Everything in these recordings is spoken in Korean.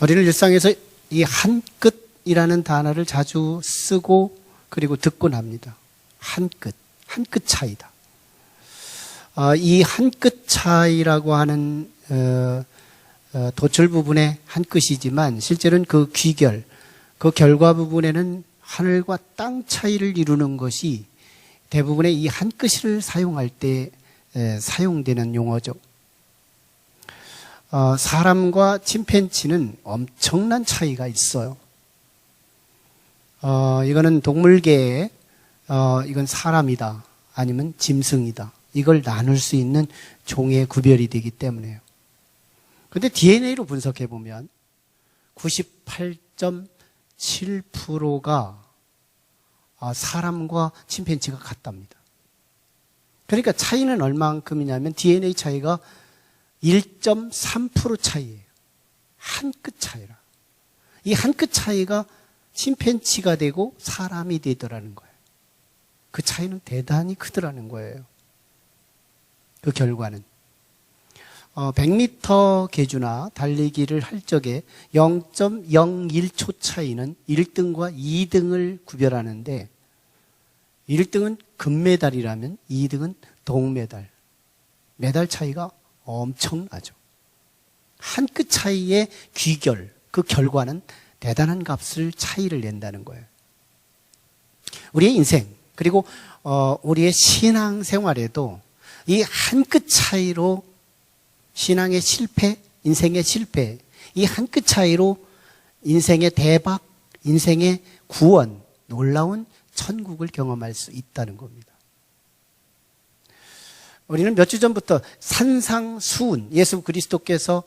우리는 일상에서 이 한 끗이라는 단어를 자주 쓰고 그리고 듣곤 합니다. 한 끗 차이다. 이 한 끗 차이라고 하는 도출 부분의 한 끗이지만 실제로는 그 귀결, 그 결과 부분에는 하늘과 땅 차이를 이루는 것이 대부분의 이 한 끗을 사용할 때 사용되는 용어죠. 사람과 침팬지는 엄청난 차이가 있어요. 이거는 동물계에 이건 사람이다 아니면 짐승이다 이걸 나눌 수 있는 종의 구별이 되기 때문에요. 그런데 DNA로 분석해 보면 98.7%가 사람과 침팬지가 같답니다. 그러니까 차이는 얼만큼이냐면 DNA 차이가 1.3% 차이예요. 한 끗 차이라. 이 한 끗 차이가 침팬지가 되고 사람이 되더라는 거예요. 그 차이는 대단히 크더라는 거예요. 그 결과는 100m 계주나 달리기를 할 적에 0.01초 차이는 1등과 2등을 구별하는데 1등은 금메달이라면 2등은 동메달. 메달 차이가 엄청나죠. 한 끗 차이의 귀결, 그 결과는 대단한 값을 차이를 낸다는 거예요. 우리의 인생 그리고 우리의 신앙 생활에도 이 한 끗 차이로 신앙의 실패, 인생의 실패, 이 한 끗 차이로 인생의 대박, 인생의 구원, 놀라운 천국을 경험할 수 있다는 겁니다. 우리는 몇 주 전부터 산상수훈, 예수 그리스도께서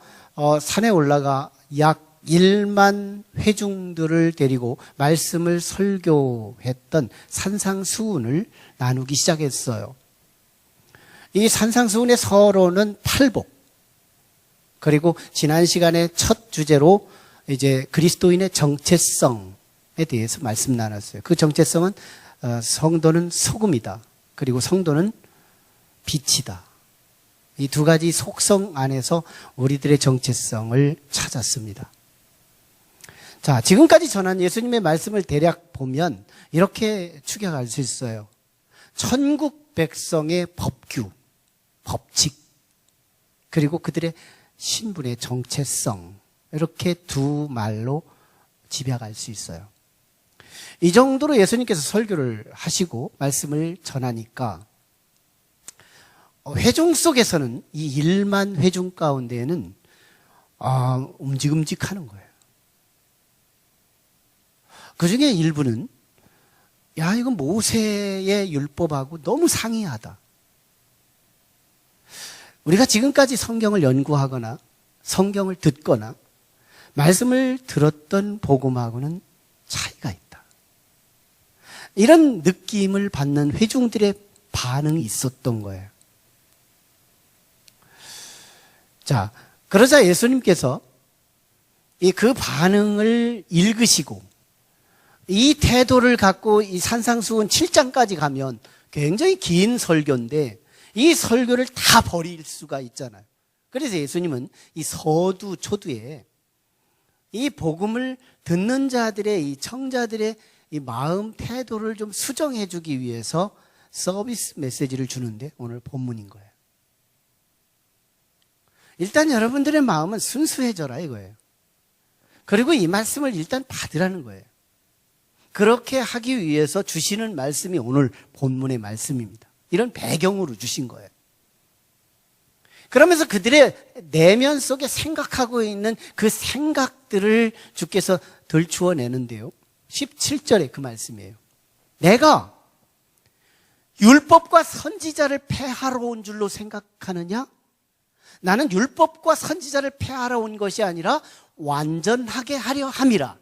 산에 올라가 약 1만 회중들을 데리고 말씀을 설교했던 산상수훈을 나누기 시작했어요. 이 산상수훈의 서론은 팔복, 그리고 지난 시간에 첫 주제로 이제 그리스도인의 정체성에 대해서 말씀 나눴어요. 그 정체성은 성도는 소금이다. 그리고 성도는 빛이다. 이 두 가지 속성 안에서 우리들의 정체성을 찾았습니다. 자, 지금까지 전한 예수님의 말씀을 대략 보면 이렇게 추격할 수 있어요. 천국 백성의 법규, 법칙, 그리고 그들의 신분의 정체성, 이렇게 두 말로 집약할 수 있어요. 이 정도로 예수님께서 설교를 하시고 말씀을 전하니까 회중 속에서는 이 1만 회중 가운데에는 움직임직하는 거예요. 그 중에 일부는 야, 이건 모세의 율법하고 너무 상이하다. 우리가 지금까지 성경을 연구하거나 성경을 듣거나 말씀을 들었던 복음하고는 차이가 있다. 이런 느낌을 받는 회중들의 반응이 있었던 거예요. 자, 그러자 예수님께서 그 반응을 읽으시고 이 태도를 갖고 이 산상수훈 7장까지 가면 굉장히 긴 설교인데 이 설교를 다 버릴 수가 있잖아요. 그래서 예수님은 이 서두, 초두에 이 복음을 듣는 자들의, 이 청자들의 이 마음, 태도를 좀 수정해 주기 위해서 서비스 메시지를 주는데 오늘 본문인 거예요. 일단 여러분들의 마음은 순수해져라 이거예요. 그리고 이 말씀을 일단 받으라는 거예요. 그렇게 하기 위해서 주시는 말씀이 오늘 본문의 말씀입니다. 이런 배경으로 주신 거예요. 그러면서 그들의 내면 속에 생각하고 있는 그 생각들을 주께서 들추어내는데요. 17절에 그 말씀이에요. 내가 율법과 선지자를 폐하러 온 줄로 생각하느냐? 나는 율법과 선지자를 폐하러 온 것이 아니라 완전하게 하려 함이라.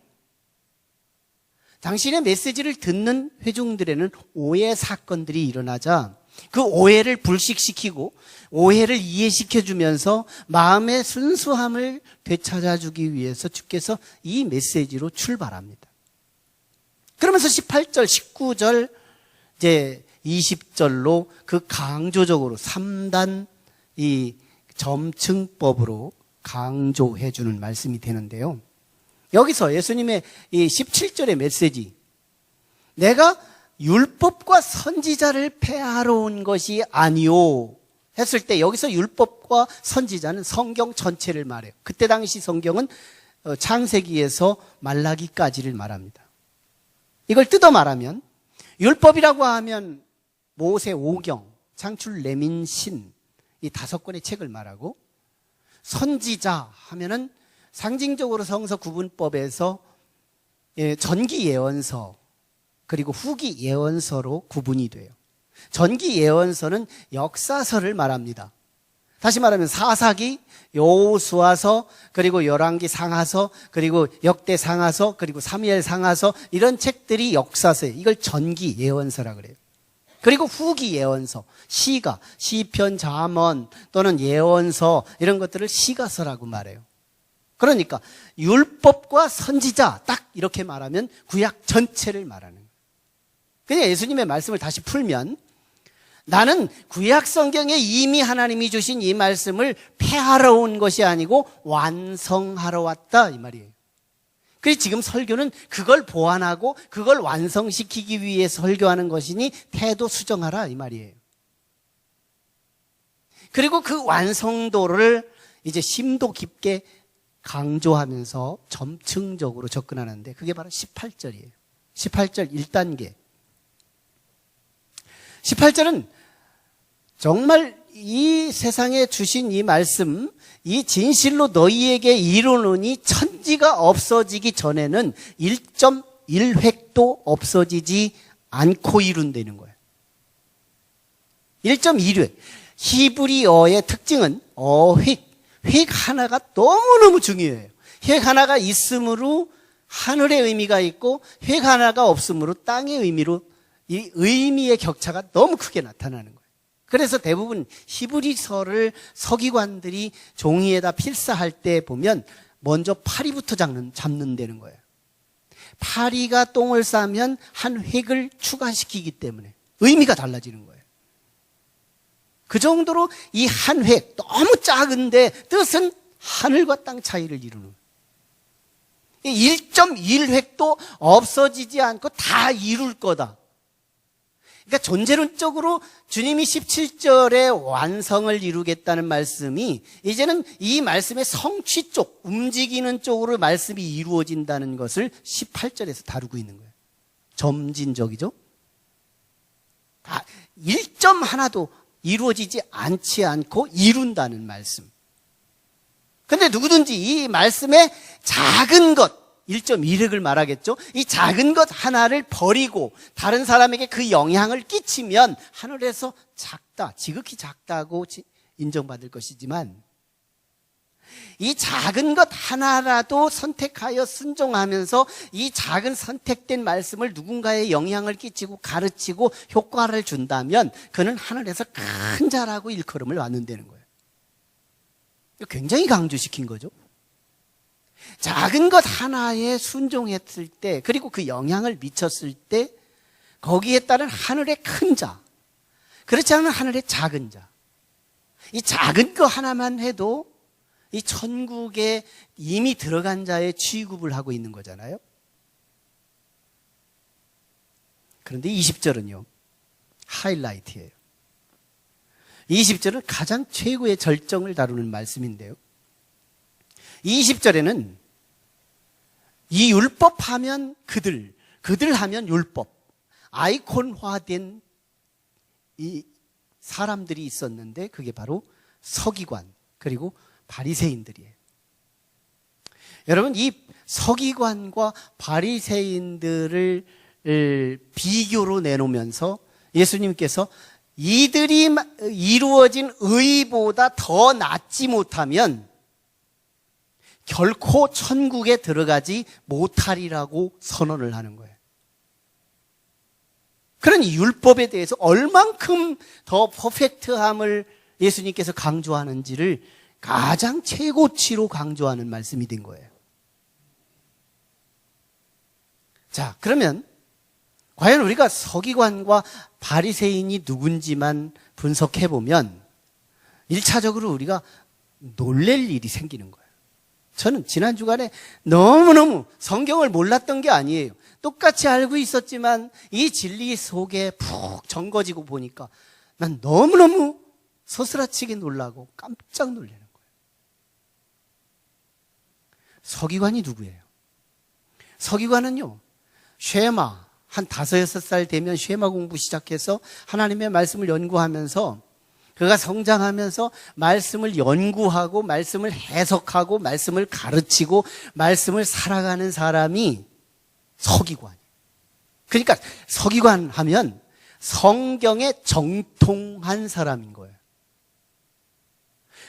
당신의 메시지를 듣는 회중들에는 오해 사건들이 일어나자 그 오해를 불식시키고 오해를 이해시켜주면서 마음의 순수함을 되찾아주기 위해서 주께서 이 메시지로 출발합니다. 그러면서 18절, 19절, 이제 20절로 그 강조적으로 3단 이 점층법으로 강조해 주는 말씀이 되는데요. 여기서 예수님의 이 17절의 메시지, 내가 율법과 선지자를 폐하러 온 것이 아니오 했을 때, 여기서 율법과 선지자는 성경 전체를 말해요. 그때 당시 성경은 창세기에서 말라기까지를 말합니다. 이걸 뜯어 말하면, 율법이라고 하면 모세 오경, 창출, 레민, 신, 이 5권의 책을 말하고, 선지자 하면은 상징적으로 성서 구분법에서 전기 예언서 그리고 후기 예언서로 구분이 돼요. 전기 예언서는 역사서를 말합니다. 다시 말하면 사사기, 여호수아서, 그리고 열왕기 상하서, 그리고 역대 상하서, 그리고 사무엘 상하서, 이런 책들이 역사서예요. 이걸 전기 예언서라 그래요. 그리고 후기 예언서, 시가, 시편, 잠언 또는 예언서, 이런 것들을 시가서라고 말해요. 그러니까 율법과 선지자, 딱 이렇게 말하면 구약 전체를 말하는 거예요. 그냥 예수님의 말씀을 다시 풀면, 나는 구약 성경에 이미 하나님이 주신 이 말씀을 폐하러 온 것이 아니고 완성하러 왔다, 이 말이에요. 그래서 지금 설교는 그걸 보완하고 그걸 완성시키기 위해 설교하는 것이니 태도 수정하라, 이 말이에요. 그리고 그 완성도를 이제 심도 깊게 강조하면서 점층적으로 접근하는데, 그게 바로 18절이에요. 18절 1단계. 18절은 정말 이 세상에 주신 이 말씀, 이 진실로 너희에게 이루노니 천지가 없어지기 전에는 1.1획도 없어지지 않고 이룬다는 거예요. 1.1획. 히브리어의 특징은 어획, 획 하나가 너무너무 중요해요. 획 하나가 있으므로 하늘의 의미가 있고, 획 하나가 없으므로 땅의 의미로, 이 의미의 격차가 너무 크게 나타나는 거예요. 그래서 대부분 히브리서를 서기관들이 종이에다 필사할 때 보면 먼저 파리부터 잡는다는 거예요. 파리가 똥을 싸면 한 획을 추가시키기 때문에 의미가 달라지는 거예요. 그 정도로 이 한 획, 너무 작은데 뜻은 하늘과 땅 차이를 이루는 거예요. 1.1획도 없어지지 않고 다 이룰 거다. 그러니까 존재론적으로 주님이 17절에 완성을 이루겠다는 말씀이 이제는 이 말씀의 성취 쪽, 움직이는 쪽으로 말씀이 이루어진다는 것을 18절에서 다루고 있는 거예요. 점진적이죠? 1점 하나도 이루어지지 않지 않고 이룬다는 말씀. 근데 누구든지 이 말씀의 작은 것, 1.1획을 말하겠죠. 이 작은 것 하나를 버리고 다른 사람에게 그 영향을 끼치면 하늘에서 작다, 지극히 작다고 인정받을 것이지만, 이 작은 것 하나라도 선택하여 순종하면서 이 작은 선택된 말씀을 누군가에 영향을 끼치고 가르치고 효과를 준다면 그는 하늘에서 큰 자라고 일컬음을 받는다는 거예요. 굉장히 강조시킨 거죠. 작은 것 하나에 순종했을 때, 그리고 그 영향을 미쳤을 때 거기에 따른 하늘의 큰 자, 그렇지 않은 하늘의 작은 자, 이 작은 것 하나만 해도 이 천국에 이미 들어간 자의 취급을 하고 있는 거잖아요. 그런데 20절은요, 하이라이트예요. 20절은 가장 최고의 절정을 다루는 말씀인데요, 20절에는 이 율법 하면 그들 하면 율법, 아이콘화된 이 사람들이 있었는데 그게 바로 서기관 그리고 바리새인들이에요. 여러분, 이 서기관과 바리새인들을 비교로 내놓으면서 예수님께서 이들이 이루어진 의보다 더 낫지 못하면 결코 천국에 들어가지 못하리라고 선언을 하는 거예요. 그러니 율법에 대해서 얼만큼 더 퍼펙트함을 예수님께서 강조하는지를 가장 최고치로 강조하는 말씀이 된 거예요. 자, 그러면 과연 우리가 서기관과 바리새인이 누군지만 분석해 보면 1차적으로 우리가 놀랄 일이 생기는 거예요. 저는 지난 주간에 너무너무 성경을 몰랐던 게 아니에요. 똑같이 알고 있었지만 이 진리 속에 푹 정거지고 보니까 난 너무너무 소스라치게 놀라고 깜짝 놀라는 거예요. 서기관이 누구예요? 서기관은요, 쉐마, 한 5, 6살 되면 쉐마 공부 시작해서 하나님의 말씀을 연구하면서 그가 성장하면서 말씀을 연구하고 말씀을 해석하고 말씀을 가르치고 말씀을 살아가는 사람이 서기관이에요. 그러니까 서기관 하면 성경에 정통한 사람인 거예요.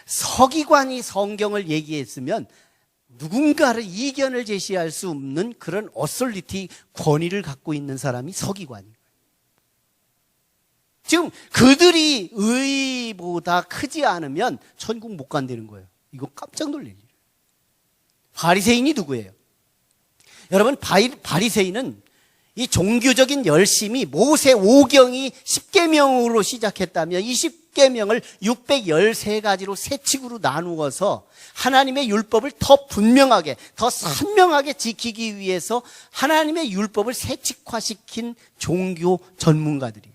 서기관이 성경을 얘기했으면 누군가를 이견을 제시할 수 없는 그런 어설리티 권위를 갖고 있는 사람이 서기관이에요. 지금 그들이 의보다 크지 않으면 천국 못 간다는 거예요. 이거 깜짝 놀랄 일이에요. 바리새인이 누구예요? 여러분, 바리새인은 이 종교적인 열심이 모세 5경이 10계명으로 시작했다면 이 10계명을 613가지로 세 축으로 나누어서 하나님의 율법을 더 분명하게, 더 선명하게 지키기 위해서 하나님의 율법을 세칙화시킨 종교 전문가들이에요.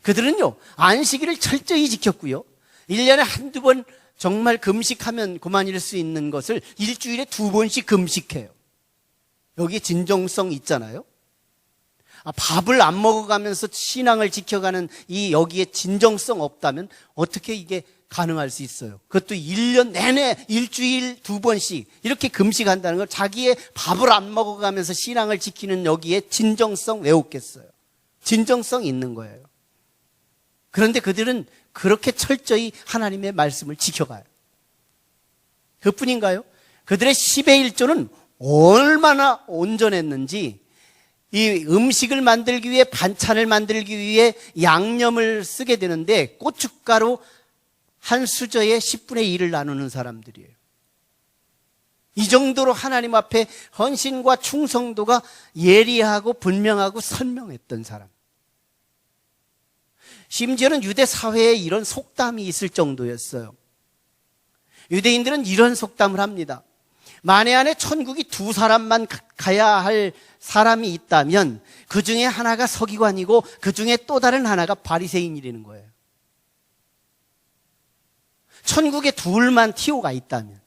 그들은요, 안식일을 철저히 지켰고요, 1년에 한두 번 정말 금식하면 그만일 수 있는 것을 일주일에 2번씩 금식해요. 여기에 진정성 있잖아요. 밥을 안 먹어가면서 신앙을 지켜가는 이 여기에 진정성 없다면 어떻게 이게 가능할 수 있어요? 그것도 1년 내내 일주일 2번씩 이렇게 금식한다는 걸 자기의 밥을 안 먹어가면서 신앙을 지키는 여기에 진정성 왜 없겠어요? 진정성 있는 거예요. 그런데 그들은 그렇게 철저히 하나님의 말씀을 지켜가요. 그뿐인가요? 그들의 10의 1조는 얼마나 온전했는지 이 음식을 만들기 위해, 반찬을 만들기 위해 양념을 쓰게 되는데 고춧가루 한 수저에 10분의 1을 나누는 사람들이에요. 이 정도로 하나님 앞에 헌신과 충성도가 예리하고 분명하고 선명했던 사람. 심지어는 유대 사회에 이런 속담이 있을 정도였어요. 유대인들은 이런 속담을 합니다. 만에 안에 천국이 2사람만 가야 할 사람이 있다면 그 중에 하나가 서기관이고 그 중에 또 다른 하나가 바리새인이라는 거예요. 천국에 2만 티오가 있다면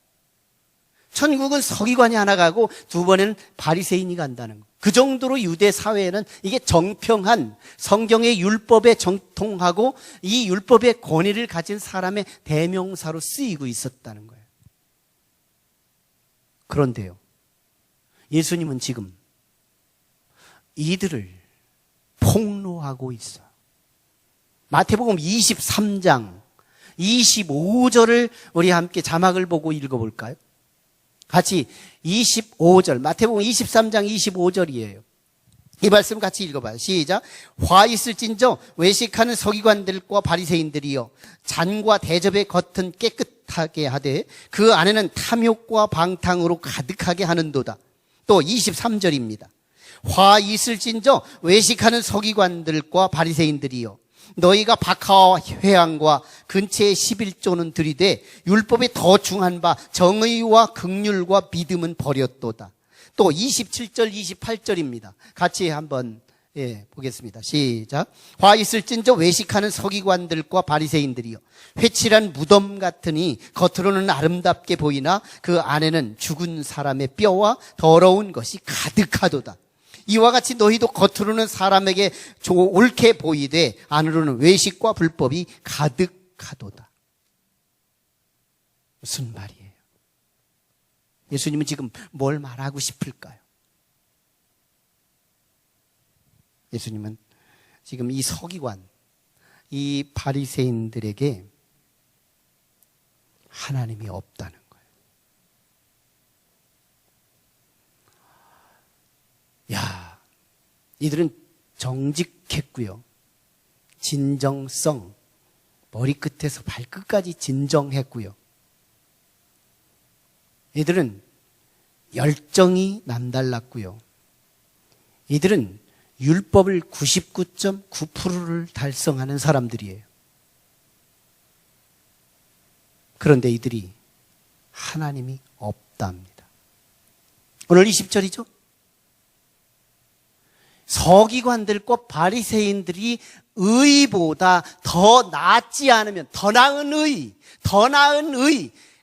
천국은 서기관이 하나 가고 2번에는 바리새인이 간다는 거. 그 정도로 유대 사회에는 이게 정평한 성경의 율법에 정통하고 이 율법의 권위를 가진 사람의 대명사로 쓰이고 있었다는 거예요. 그런데요, 예수님은 지금 이들을 폭로하고 있어요. 마태복음 23장 25절을 우리 함께 자막을 보고 읽어볼까요? 같이 25절, 마태복음 23장 25절이에요. 이 말씀 같이 읽어봐요. 시작. 화 있을진저 외식하는 서기관들과 바리새인들이여, 잔과 대접의 겉은 깨끗하게 하되 그 안에는 탐욕과 방탕으로 가득하게 하는도다. 또 23절입니다. 화 있을진저 외식하는 서기관들과 바리새인들이여, 너희가 박하와 회향과 근처의 11조는 들이되 율법이 더 중한 바 정의와 긍휼과 믿음은 버렸도다. 또 27절 28절입니다. 같이 한번 보겠습니다. 시작. 화 있을진저 외식하는 서기관들과 바리새인들이여, 회칠한 무덤 같으니 겉으로는 아름답게 보이나 그 안에는 죽은 사람의 뼈와 더러운 것이 가득하도다. 이와 같이 너희도 겉으로는 사람에게 옳게 보이되 안으로는 외식과 불법이 가득하도다. 무슨 말이에요? 예수님은 지금 뭘 말하고 싶을까요? 예수님은 지금 이 서기관, 이 바리새인들에게 하나님이 없다는 거예요. 야, 이들은 정직했고요, 진정성, 머리끝에서 발끝까지 진정했고요, 이들은 열정이 남달랐고요, 이들은 율법을 99.9%를 달성하는 사람들이에요. 그런데 이들이 하나님이 없답니다. 오늘 20절이죠. 서기관들과 바리새인들이 의보다 더 낫지 않으면, 더 나은 의,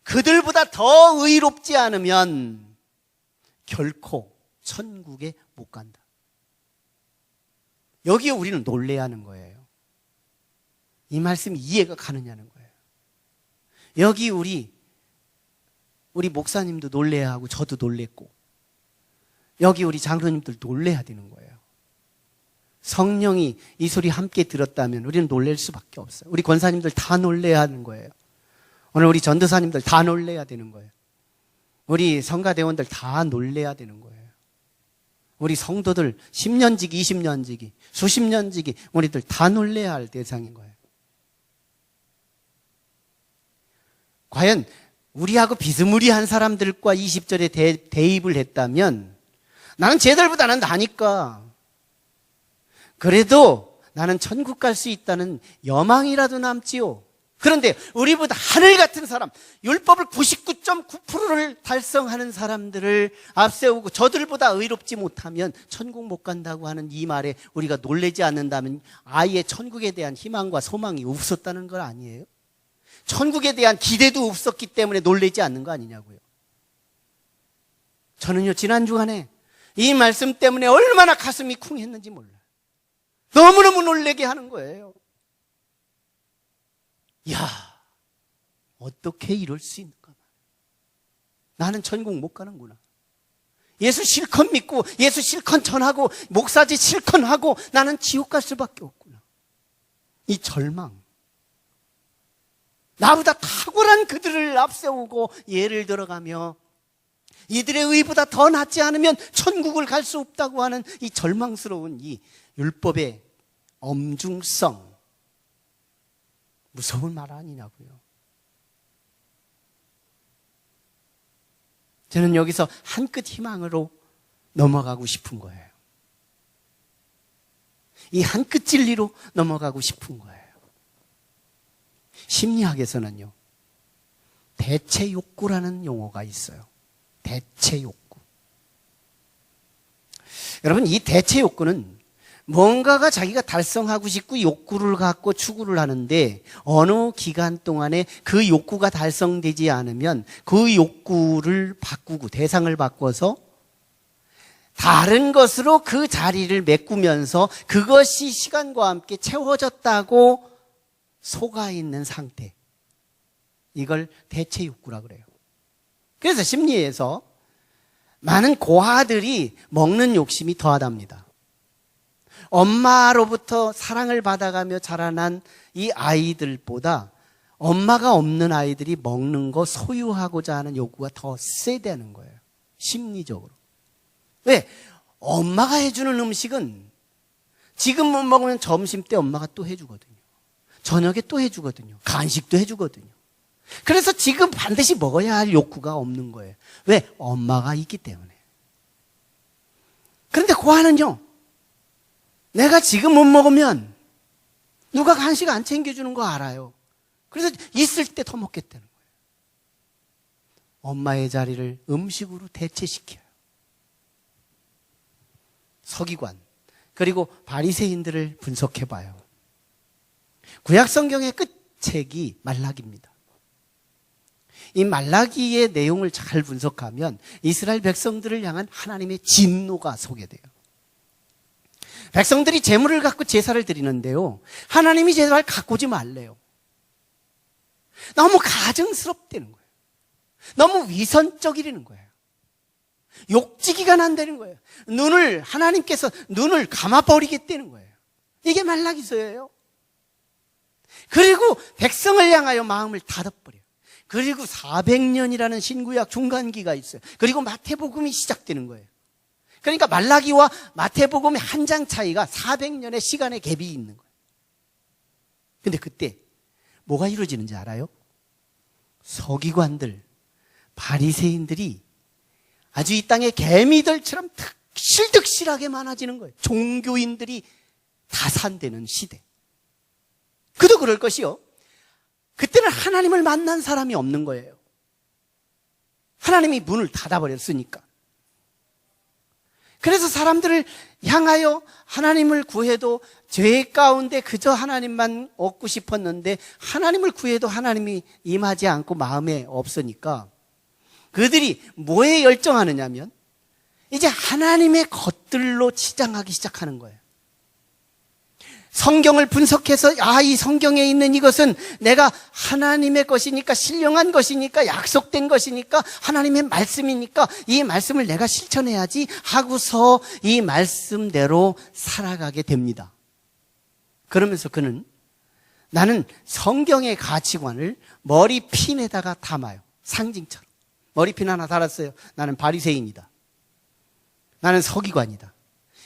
그들보다 더 의롭지 않으면 결코 천국에 못 간다. 여기에 우리는 놀래야 하는 거예요. 이 말씀이 이해가 가느냐는 거예요. 여기 우리 목사님도 놀래야 하고 저도 놀랬고, 여기 우리 장로님들 놀래야 되는 거예요. 성령이 이 소리 함께 들었다면 우리는 놀랄 수밖에 없어요. 우리 권사님들 다 놀래야 하는 거예요. 오늘 우리 전도사님들 다 놀래야 되는 거예요. 우리 성가대원들 다 놀래야 되는 거예요. 우리 성도들 10년지기, 20년지기, 수십 년지기 우리들 다 놀래야 할 대상인 거예요. 과연 우리하고 비스무리한 사람들과 20절에 대입을 했다면, 나는 쟤들보다는 나니까 그래도 나는 천국 갈 수 있다는 여망이라도 남지요. 그런데 우리보다 하늘 같은 사람, 율법을 99.9%를 달성하는 사람들을 앞세우고 저들보다 의롭지 못하면 천국 못 간다고 하는 이 말에 우리가 놀라지 않는다면 아예 천국에 대한 희망과 소망이 없었다는 건 아니에요? 천국에 대한 기대도 없었기 때문에 놀라지 않는 거 아니냐고요. 저는요, 지난 주간에 이 말씀 때문에 얼마나 가슴이 쿵했는지 몰라요. 너무너무 놀라게 하는 거예요. 야, 어떻게 이럴 수 있는가? 나는 천국 못 가는구나. 예수 실컷 믿고 예수 실컷 전하고 목사지 실컷 하고 나는 지옥 갈 수밖에 없구나. 이 절망. 나보다 탁월한 그들을 앞세우고 예를 들어가며 이들의 의보다 더 낫지 않으면 천국을 갈 수 없다고 하는 이 절망스러운 이 율법의 엄중성, 무서운 말 아니냐고요. 저는 여기서 한 끗 희망으로 넘어가고 싶은 거예요. 이 한 끗 진리로 넘어가고 싶은 거예요. 심리학에서는요, 대체 욕구라는 용어가 있어요. 대체 욕구. 여러분, 이 대체 욕구는 뭔가가 자기가 달성하고 싶고 욕구를 갖고 추구를 하는데 어느 기간 동안에 그 욕구가 달성되지 않으면 그 욕구를 바꾸고 대상을 바꿔서 다른 것으로 그 자리를 메꾸면서 그것이 시간과 함께 채워졌다고 속아 있는 상태. 이걸 대체 욕구라고 그래요. 그래서 심리에서 많은 고아들이 먹는 욕심이 더하답니다. 엄마로부터 사랑을 받아가며 자라난 이 아이들보다 엄마가 없는 아이들이 먹는 거 소유하고자 하는 욕구가 더 세다는 거예요. 심리적으로. 왜? 엄마가 해주는 음식은 지금 못 먹으면 점심 때 엄마가 또 해주거든요. 저녁에 또 해주거든요. 간식도 해주거든요. 그래서 지금 반드시 먹어야 할 욕구가 없는 거예요. 왜? 엄마가 있기 때문에. 그런데 고아는요, 내가 지금 못 먹으면 누가 간식 안 챙겨주는 거 알아요. 그래서 있을 때 더 먹겠다는 거예요. 엄마의 자리를 음식으로 대체시켜요. 서기관 그리고 바리새인들을 분석해봐요. 구약 성경의 끝책이 말라기입니다. 이 말라기의 내용을 잘 분석하면 이스라엘 백성들을 향한 하나님의 진노가 소개돼요. 백성들이 제물을 갖고 제사를 드리는데요, 하나님이 제사를 갖고 오지 말래요. 너무 가증스럽다는 거예요. 너무 위선적이라는 거예요. 욕지기가 난다는 거예요. 하나님께서 눈을 감아버리겠다는 거예요. 이게 말라기서예요. 그리고 백성을 향하여 마음을 닫아버려요. 그리고 400년이라는 신구약 중간기가 있어요. 그리고 마태복음이 시작되는 거예요. 그러니까 말라기와 마태복음의 한 장 차이가 400년의 시간의 갭이 있는 거예요. 근데 그때 뭐가 이루어지는지 알아요? 서기관들, 바리새인들이 아주 이 땅의 개미들처럼 득실득실하게 많아지는 거예요. 종교인들이 다산되는 시대. 그도 그럴 것이요, 그때는 하나님을 만난 사람이 없는 거예요. 하나님이 문을 닫아버렸으니까. 그래서 사람들을 향하여 하나님을 구해도 죄 가운데 그저 하나님만 얻고 싶었는데 하나님을 구해도 하나님이 임하지 않고 마음에 없으니까 그들이 뭐에 열정하느냐면 이제 하나님의 것들로 치장하기 시작하는 거예요. 성경을 분석해서 이 성경에 있는 이것은 내가 하나님의 것이니까, 신령한 것이니까, 약속된 것이니까, 하나님의 말씀이니까 이 말씀을 내가 실천해야지 하고서 이 말씀대로 살아가게 됩니다. 그러면서 그는 나는 성경의 가치관을 머리핀에다가 담아요. 상징처럼. 머리핀 하나 달았어요. 나는 바리새인이다. 나는 서기관이다.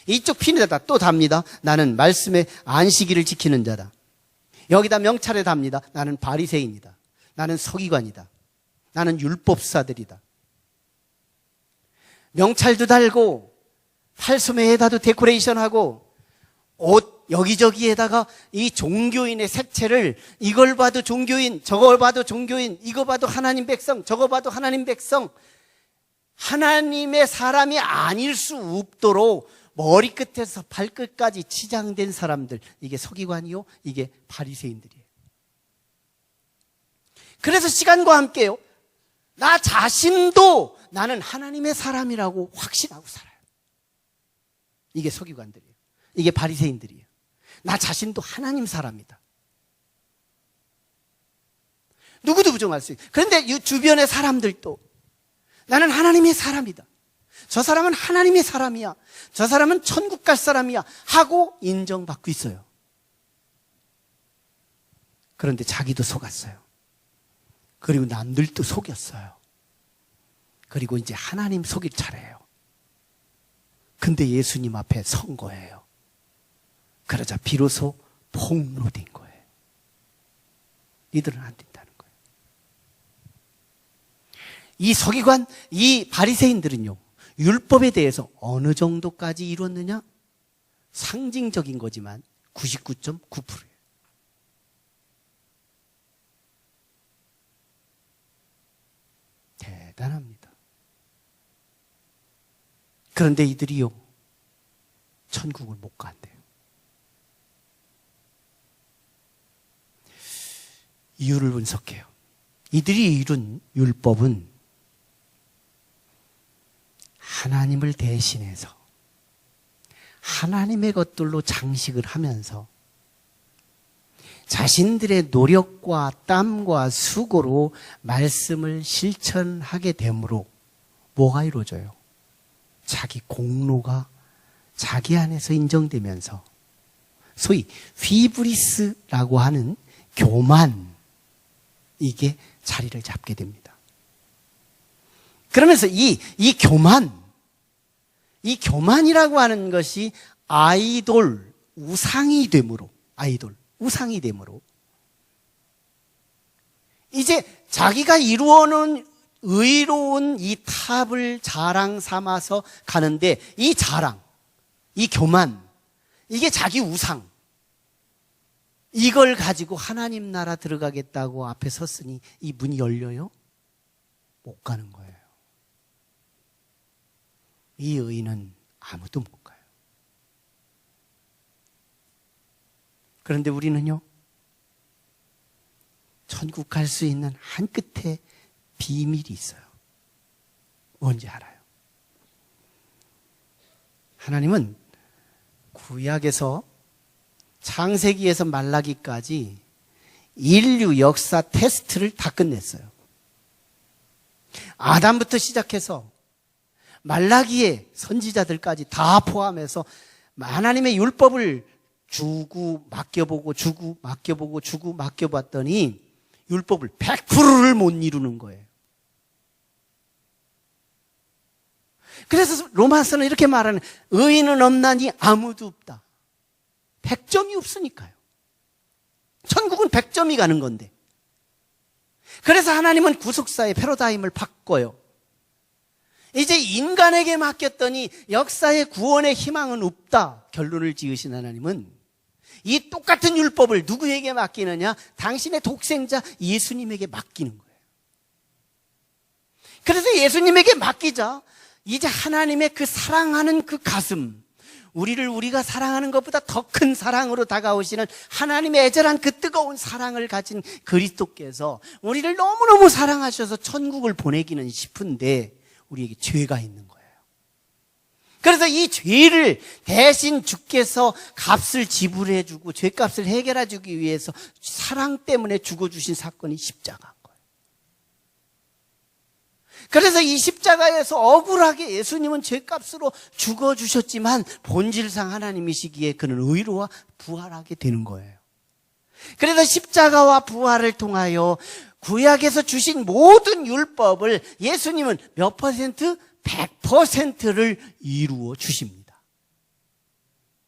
이쪽 핀에다 또 답니다. 나는 말씀의 안식일을 지키는 자다. 여기다 명찰에 답니다. 나는 바리새인이다. 나는 서기관이다. 나는 율법사들이다. 명찰도 달고 팔소매에다도 데코레이션하고 옷 여기저기에다가 이 종교인의 색채를 이걸 봐도 종교인, 저걸 봐도 종교인, 이거 봐도 하나님 백성, 저거 봐도 하나님 백성, 하나님의 사람이 아닐 수 없도록 머리끝에서 발끝까지 치장된 사람들, 이게 서기관이요, 이게 바리새인들이에요. 그래서 시간과 함께요, 나 자신도 나는 하나님의 사람이라고 확신하고 살아요. 이게 서기관들이에요. 이게 바리새인들이에요. 나 자신도 하나님 사람이다. 누구도 부정할 수 있어요. 그런데 이 주변의 사람들도 나는 하나님의 사람이다. 저 사람은 하나님의 사람이야. 저 사람은 천국 갈 사람이야. 하고 인정받고 있어요. 그런데 자기도 속았어요. 그리고 남들도 속였어요. 그리고 이제 하나님 속일 차례예요. 근데 예수님 앞에 선 거예요. 그러자 비로소 폭로된 거예요. 이들은 안 된다는 거예요. 이 서기관, 이 바리새인들은요, 율법에 대해서 어느 정도까지 이뤘느냐? 상징적인 거지만 99.9%예요. 대단합니다. 그런데 이들이요, 천국을 못 간대요. 이유를 분석해요. 이들이 이룬 율법은 하나님을 대신해서 하나님의 것들로 장식을 하면서 자신들의 노력과 땀과 수고로 말씀을 실천하게 되므로 뭐가 이루어져요? 자기 공로가 자기 안에서 인정되면서 소위 휘브리스라고 하는 교만, 이게 자리를 잡게 됩니다. 그러면서 이 교만이라고 하는 것이 아이돌, 우상이 되므로, 이제 자기가 이루어놓은 의로운 이 탑을 자랑 삼아서 가는데, 이 자랑, 이 교만, 이게 자기 우상, 이걸 가지고 하나님 나라 들어가겠다고 앞에 섰으니 이 문이 열려요? 못 가는 거예요. 이 의인은 아무도 못 가요. 그런데 우리는요, 천국 갈 수 있는 한 끝에 비밀이 있어요. 뭔지 알아요? 하나님은 구약에서 창세기에서 말라기까지 인류 역사 테스트를 다 끝냈어요. 아담부터 시작해서 말라기의 선지자들까지 다 포함해서 하나님의 율법을 주고 맡겨보고 주고 맡겨보고 주고 맡겨봤더니 율법을 100%를 못 이루는 거예요. 그래서 로마서는 이렇게 말하는, 의인은 없나니 아무도 없다. 100점이 없으니까요. 천국은 100점이 가는 건데. 그래서 하나님은 구속사의 패러다임을 바꿔요. 이제 인간에게 맡겼더니 역사의 구원의 희망은 없다 결론을 지으신 하나님은 이 똑같은 율법을 누구에게 맡기느냐? 당신의 독생자 예수님에게 맡기는 거예요. 그래서 예수님에게 맡기자 이제 하나님의 그 사랑하는 그 가슴, 우리가 사랑하는 것보다 더 큰 사랑으로 다가오시는 하나님의 애절한 그 뜨거운 사랑을 가진 그리스도께서 우리를 너무너무 사랑하셔서 천국을 보내기는 싶은데 우리에게 죄가 있는 거예요. 그래서 이 죄를 대신 주께서 값을 지불해 주고 죄값을 해결해 주기 위해서 사랑 때문에 죽어주신 사건이 십자가인 거예요. 그래서 이 십자가에서 억울하게 예수님은 죄값으로 죽어주셨지만 본질상 하나님이시기에 그는 의로와 부활하게 되는 거예요. 그래서 십자가와 부활을 통하여 구약에서 주신 모든 율법을 예수님은 몇 퍼센트? 100%를 이루어 주십니다.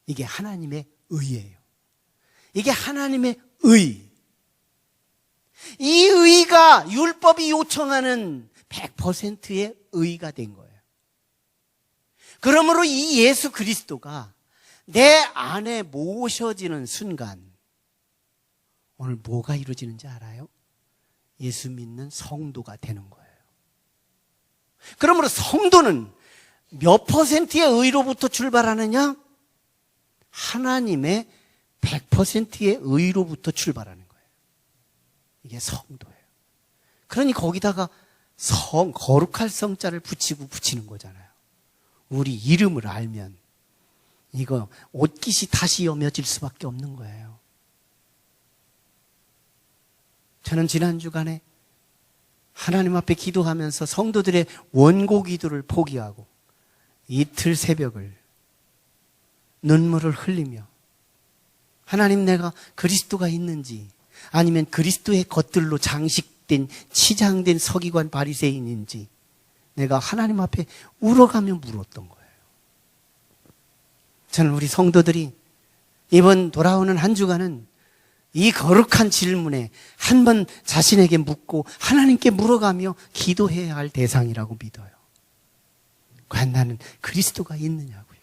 이게 하나님의 의예요. 이게 하나님의 의. 이 의가 율법이 요청하는 100%의 의가 된 거예요. 그러므로 이 예수 그리스도가 내 안에 모셔지는 순간 오늘 뭐가 이루어지는지 알아요? 예수 믿는 성도가 되는 거예요. 그러므로 성도는 몇 퍼센트의 의로부터 출발하느냐? 하나님의 100%의 의로부터 출발하는 거예요. 이게 성도예요. 그러니 거기다가 거룩할 성자를 붙이는 거잖아요. 우리 이름을 알면 이거 옷깃이 다시 여며질 수밖에 없는 거예요. 저는 지난 주간에 하나님 앞에 기도하면서 성도들의 원고 기도를 포기하고 이틀 새벽을 눈물을 흘리며 하나님, 내가 그리스도가 있는지 아니면 그리스도의 것들로 장식된 치장된 서기관 바리새인인지 내가 하나님 앞에 울어가며 물었던 거예요. 저는 우리 성도들이 이번 돌아오는 한 주간은 이 거룩한 질문에 한 번 자신에게 묻고 하나님께 물어가며 기도해야 할 대상이라고 믿어요. 과연 나는 그리스도가 있느냐고요.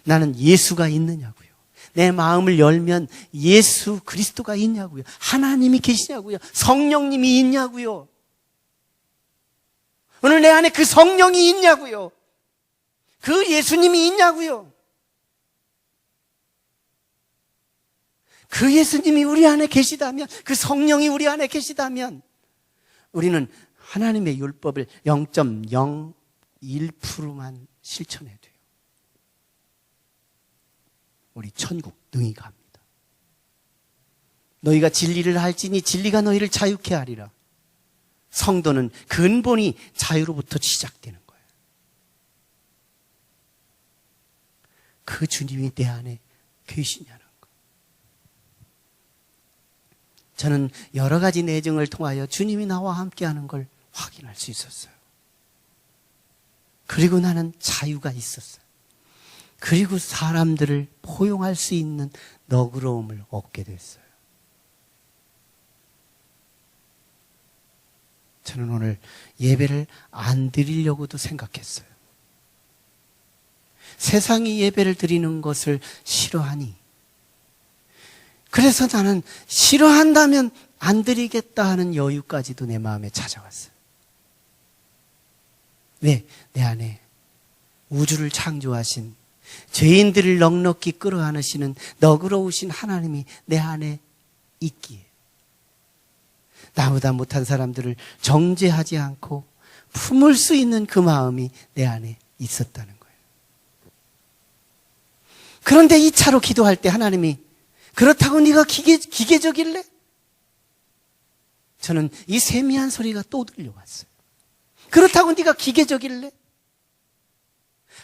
나는 예수가 있느냐고요. 내 마음을 열면 예수 그리스도가 있냐고요. 하나님이 계시냐고요. 성령님이 있냐고요. 오늘 내 안에 그 성령이 있냐고요. 그 예수님이 있냐고요. 그 예수님이 우리 안에 계시다면, 그 성령이 우리 안에 계시다면 우리는 하나님의 율법을 0.01%만 실천해도 돼요. 우리 천국 능히 갑니다. 너희가 진리를 알지니 진리가 너희를 자유케 하리라. 성도는 근본이 자유로부터 시작되는 거예요. 그 주님이 내 안에 계시냐는 거. 저는 여러 가지 내정을 통하여 주님이 나와 함께하는 걸 확인할 수 있었어요. 그리고 나는 자유가 있었어요. 그리고 사람들을 포용할 수 있는 너그러움을 얻게 됐어요. 저는 오늘 예배를 안 드리려고도 생각했어요. 세상이 예배를 드리는 것을 싫어하니, 그래서 나는 싫어한다면 안 드리겠다 하는 여유까지도 내 마음에 찾아왔어요. 왜? 내 안에 우주를 창조하신, 죄인들을 넉넉히 끌어안으시는 너그러우신 하나님이 내 안에 있기에 나보다 못한 사람들을 정죄하지 않고 품을 수 있는 그 마음이 내 안에 있었다는 거예요. 그런데 2차로 기도할 때 하나님이 그렇다고 네가 기계적일래? 저는 이 세미한 소리가 또 들려왔어요. 그렇다고 네가 기계적일래?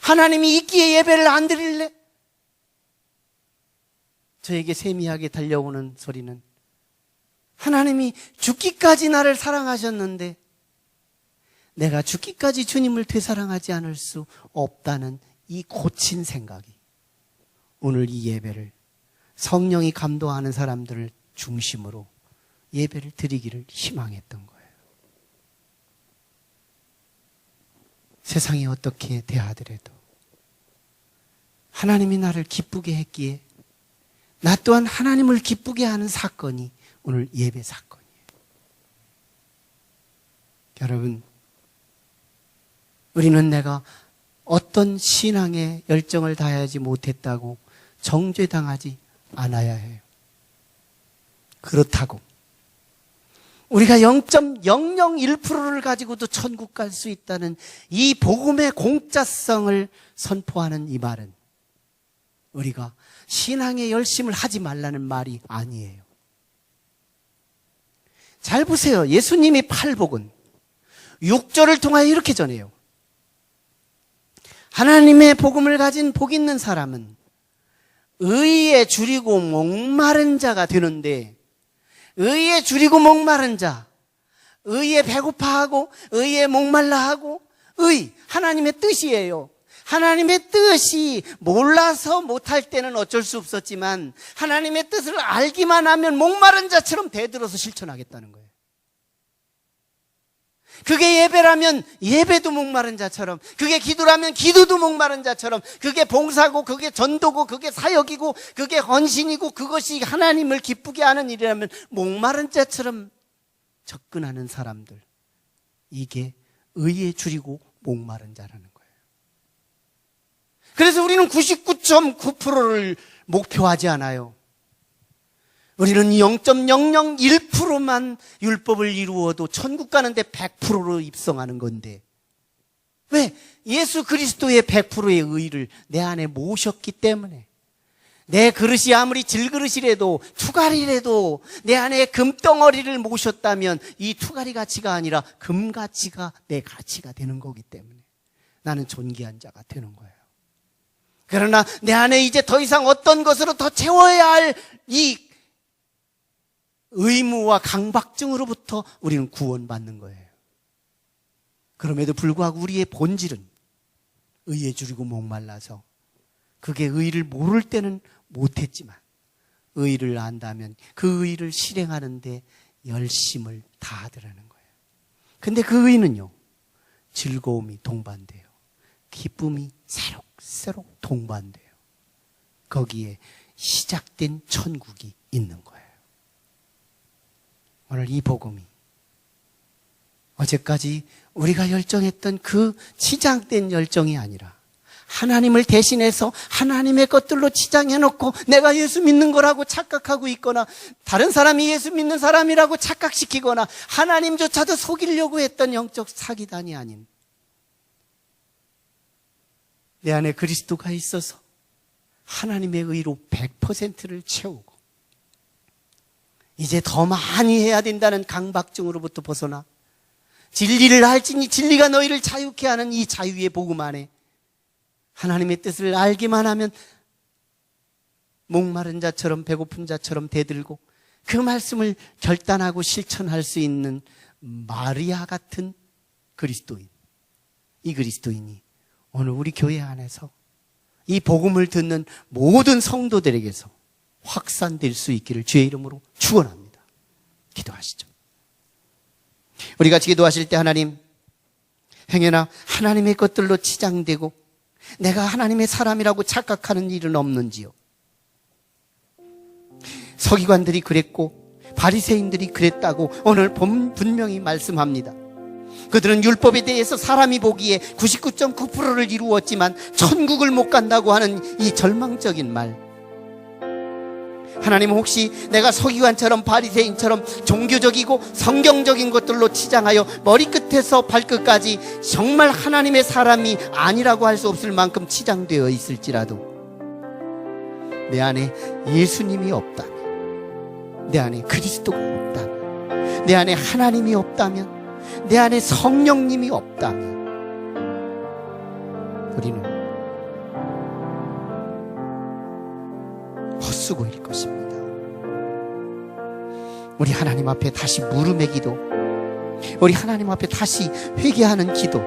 하나님이 있기에 예배를 안 드릴래? 저에게 세미하게 달려오는 소리는 하나님이 죽기까지 나를 사랑하셨는데 내가 죽기까지 주님을 되사랑하지 않을 수 없다는 이 고친 생각이 오늘 이 예배를 성령이 감동하는 사람들을 중심으로 예배를 드리기를 희망했던 거예요. 세상이 어떻게 대하더라도 하나님이 나를 기쁘게 했기에 나 또한 하나님을 기쁘게 하는 사건이 오늘 예배 사건이에요. 여러분, 우리는 내가 어떤 신앙의 열정을 다하지 못했다고 정죄당하지 않아야 해요. 그렇다고 우리가 0.001%를 가지고도 천국 갈 수 있다는 이 복음의 공짜성을 선포하는 이 말은 우리가 신앙의 열심을 하지 말라는 말이 아니에요. 잘 보세요. 예수님이 팔복은 6절을 통하여 이렇게 전해요. 하나님의 복음을 가진 복 있는 사람은 의에 줄이고 목마른 자가 되는데, 의에 줄이고 목마른 자, 의에 배고파하고 의에 목말라하고, 하나님의 뜻이에요. 하나님의 뜻이 몰라서 못할 때는 어쩔 수 없었지만 하나님의 뜻을 알기만 하면 목마른 자처럼 대들어서 실천하겠다는 거예요. 그게 예배라면 예배도 목마른 자처럼, 그게 기도라면 기도도 목마른 자처럼, 그게 봉사고 그게 전도고 그게 사역이고 그게 헌신이고 그것이 하나님을 기쁘게 하는 일이라면 목마른 자처럼 접근하는 사람들, 이게 의에 줄이고 목마른 자라는 거예요. 그래서 우리는 99.9%를 목표하지 않아요. 우리는 0.001%만 율법을 이루어도 천국 가는데 100%로 입성하는 건데, 왜? 예수 그리스도의 100%의 의의를 내 안에 모셨기 때문에. 내 그릇이 아무리 질그릇이라도 투가리라도 내 안에 금덩어리를 모셨다면 이 투가리 가치가 아니라 금 가치가 내 가치가 되는 거기 때문에 나는 존귀한 자가 되는 거예요. 그러나 내 안에 이제 더 이상 어떤 것으로 더 채워야 할 이 의무와 강박증으로부터 우리는 구원받는 거예요. 그럼에도 불구하고 우리의 본질은 의에 줄이고 목말라서, 그게 의를 모를 때는 못했지만 의를 안다면 그 의를 실행하는데 열심을 다하더라는 거예요. 근데 그 의는요, 즐거움이 동반돼요. 기쁨이 새록새록 동반돼요. 거기에 시작된 천국이 있는 거예요. 오늘 이 복음이 어제까지 우리가 열정했던 그 치장된 열정이 아니라 하나님을 대신해서 하나님의 것들로 치장해놓고 내가 예수 믿는 거라고 착각하고 있거나 다른 사람이 예수 믿는 사람이라고 착각시키거나 하나님조차도 속이려고 했던 영적 사기단이 아닌, 내 안에 그리스도가 있어서 하나님의 의로 100%를 채우고 이제 더 많이 해야 된다는 강박증으로부터 벗어나 진리를 알지니 진리가 너희를 자유케 하는 이 자유의 복음 안에 하나님의 뜻을 알기만 하면 목마른 자처럼 배고픈 자처럼 대들고 그 말씀을 결단하고 실천할 수 있는 마리아 같은 그리스도인, 이 그리스도인이 오늘 우리 교회 안에서 이 복음을 듣는 모든 성도들에게서 확산될 수 있기를 주의 이름으로 축원합니다. 기도하시죠. 우리 같이 기도하실 때, 하나님, 행여나 하나님의 것들로 치장되고 내가 하나님의 사람이라고 착각하는 일은 없는지요? 서기관들이 그랬고 바리새인들이 그랬다고 오늘 분명히 말씀합니다. 그들은 율법에 대해서 사람이 보기에 99.9%를 이루었지만 천국을 못 간다고 하는 이 절망적인 말, 하나님, 혹시 내가 서기관처럼 바리새인처럼 종교적이고 성경적인 것들로 치장하여 머리끝에서 발끝까지 정말 하나님의 사람이 아니라고 할 수 없을 만큼 치장되어 있을지라도 내 안에 예수님이 없다면, 내 안에 그리스도가 없다면, 내 안에 하나님이 없다면, 내 안에 성령님이 없다면 우리는 헛수고일 것입니다. 우리 하나님 앞에 다시 물음의 기도, 우리 하나님 앞에 다시 회개하는 기도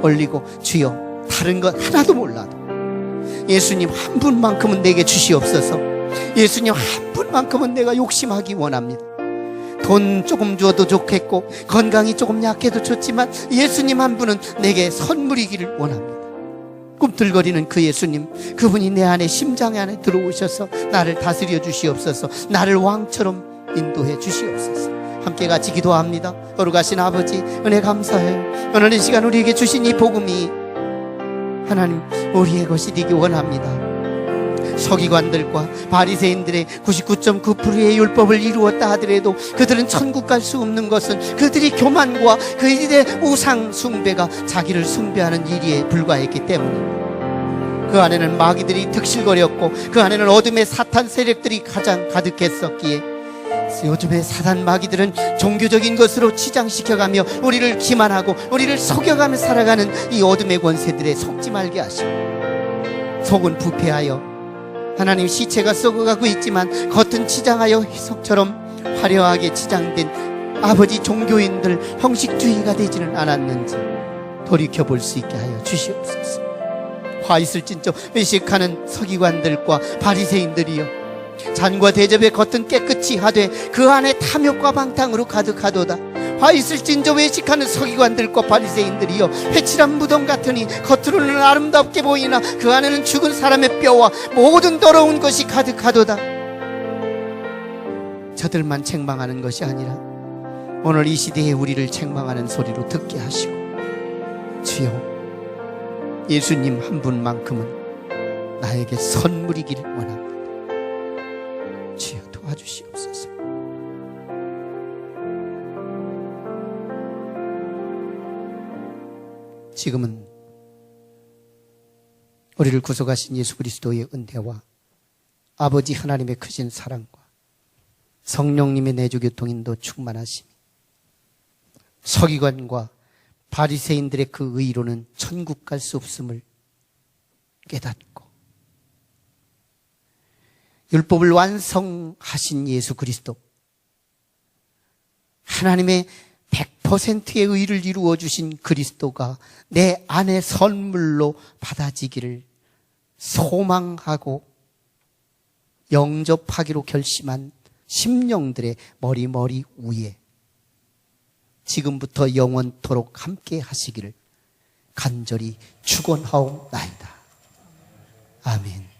올리고, 주여, 다른 것 하나도 몰라도 예수님 한 분만큼은 내게 주시옵소서. 예수님 한 분만큼은 내가 욕심하기 원합니다. 돈 조금 주어도 좋겠고 건강이 조금 약해도 좋지만 예수님 한 분은 내게 선물이기를 원합니다. 꿈틀거리는 그 예수님, 그분이 내 안에, 심장 안에 들어오셔서 나를 다스려 주시옵소서. 나를 왕처럼 인도해 주시옵소서. 함께 같이 기도합니다. 거룩하신 아버지, 은혜 감사해요. 오늘 이 시간 우리에게 주신 이 복음이 하나님 우리의 것이 되기 원합니다. 서기관들과 바리새인들의 99.9%의 율법을 이루었다 하더라도 그들은 천국 갈 수 없는 것은 그들이 교만과 그들의 우상 숭배가 자기를 숭배하는 일에 불과했기 때문에, 그 안에는 마귀들이 득실거렸고 그 안에는 어둠의 사탄 세력들이 가장 가득했었기에, 요즘에 사단 마귀들은 종교적인 것으로 치장시켜가며 우리를 기만하고 우리를 속여가며 살아가는 이 어둠의 권세들에 속지 말게 하시고, 속은 부패하여 하나님 시체가 썩어가고 있지만 겉은 치장하여 희석처럼 화려하게 치장된 아버지 종교인들 형식주의가 되지는 않았는지 돌이켜볼 수 있게 하여 주시옵소서. 화 있을진저 외식하는 서기관들과 바리새인들이여, 잔과 대접의 겉은 깨끗이 하되 그 안에 탐욕과 방탕으로 가득하도다. 화 있을진저 외식하는 서기관들과 바리새인들이여, 회칠한 무덤 같으니 겉으로는 아름답게 보이나 그 안에는 죽은 사람의 뼈와 모든 더러운 것이 가득하도다. 저들만 책망하는 것이 아니라 오늘 이 시대에 우리를 책망하는 소리로 듣게 하시고, 주여 예수님 한 분만큼은 나에게 선물이기를 원합니다. 주여 도와주시옵소서. 지금은 우리를 구속하신 예수 그리스도의 은혜와 아버지 하나님의 크신 사랑과 성령님의 내주교통인도 충만하심이, 서기관과 바리새인들의 그 의로는 천국 갈 수 없음을 깨닫고, 율법을 완성하신 예수 그리스도, 하나님의 100%의 의를 이루어 주신 그리스도가 내 안의 선물로 받아지기를 소망하고 영접하기로 결심한 심령들의 머리 위에 지금부터 영원토록 함께 하시기를 간절히 축원하옵나이다. 아멘.